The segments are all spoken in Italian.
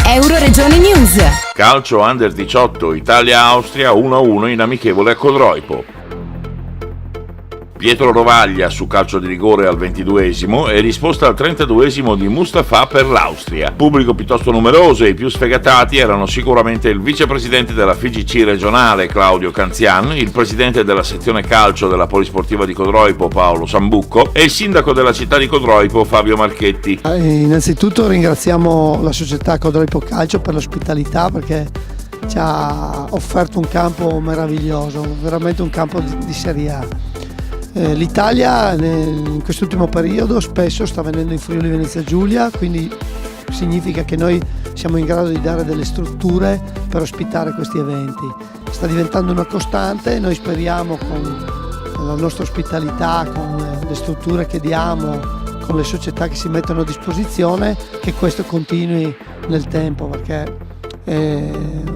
Euroregione News. Calcio Under 18, Italia-Austria 1-1 in amichevole a Codroipo. Pietro Rovaglia su calcio di rigore al 22esimo e risposta al 32esimo di Mustafa per l'Austria. Pubblico piuttosto numeroso e i più sfegatati erano sicuramente il vicepresidente della FIGC regionale Claudio Canzian, il presidente della sezione calcio della Polisportiva di Codroipo Paolo Sambucco e il sindaco della città di Codroipo Fabio Marchetti. Innanzitutto ringraziamo la società Codroipo Calcio per l'ospitalità, perché ci ha offerto un campo meraviglioso, veramente un campo di Serie A. L'Italia in quest'ultimo periodo spesso sta venendo in Friuli Venezia Giulia, quindi significa che noi siamo in grado di dare delle strutture per ospitare questi eventi. Sta diventando una costante, noi speriamo con la nostra ospitalità, con le strutture che diamo, con le società che si mettono a disposizione, che questo continui nel tempo, perché è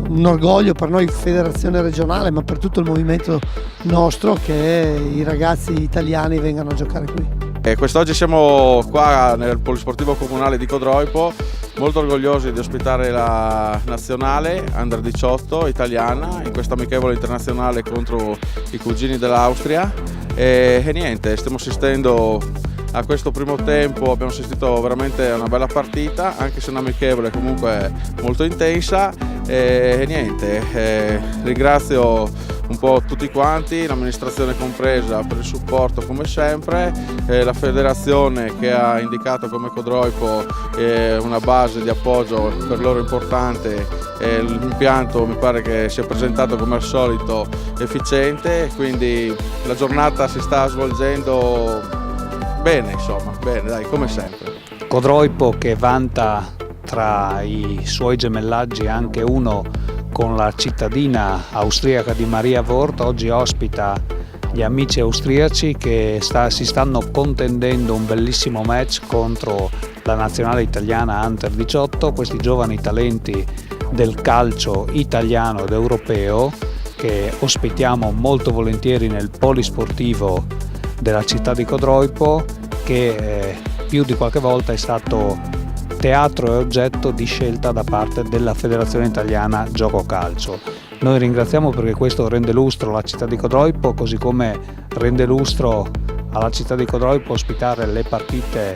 un orgoglio per noi federazione regionale, ma per tutto il movimento nostro, che i ragazzi italiani vengano a giocare qui. Quest'oggi siamo qua nel Polisportivo Comunale di Codroipo, molto orgogliosi di ospitare la nazionale Under 18 italiana in questa amichevole internazionale contro i cugini dell'Austria e niente, stiamo assistendo a questo primo tempo, abbiamo assistito veramente a una bella partita, anche se un'amichevole comunque molto intensa e niente, ringrazio un po' tutti quanti, l'amministrazione compresa per il supporto come sempre, la federazione che ha indicato come Codroipo una base di appoggio per loro importante, l'impianto mi pare che sia presentato come al solito efficiente, quindi la giornata si sta svolgendo bene, insomma, bene, dai, come sempre. Codroipo, che vanta tra i suoi gemellaggi anche uno con la cittadina austriaca di Maria Wort, oggi ospita gli amici austriaci che si stanno contendendo un bellissimo match contro la nazionale italiana Under 18, questi giovani talenti del calcio italiano ed europeo che ospitiamo molto volentieri nel polisportivo della città di Codroipo, che più di qualche volta è stato teatro e oggetto di scelta da parte della Federazione Italiana Gioco Calcio. Noi ringraziamo perché questo rende lustro alla città di Codroipo, così come rende lustro alla città di Codroipo ospitare le partite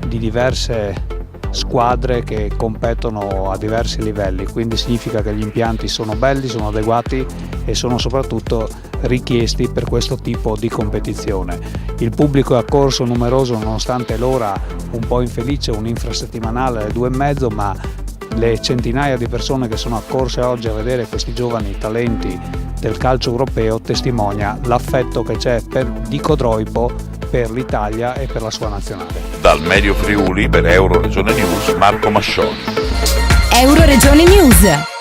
di diverse squadre che competono a diversi livelli, quindi significa che gli impianti sono belli, sono adeguati e sono soprattutto richiesti per questo tipo di competizione. Il pubblico è accorso numeroso nonostante l'ora un po' infelice, un'infrasettimanale alle 2:30, ma le centinaia di persone che sono accorse oggi a vedere questi giovani talenti del calcio europeo testimonia l'affetto che c'è di Codroipo per l'Italia e per la sua nazionale. Dal Medio Friuli per Euroregione News, Marco Mascioni. Euroregione News.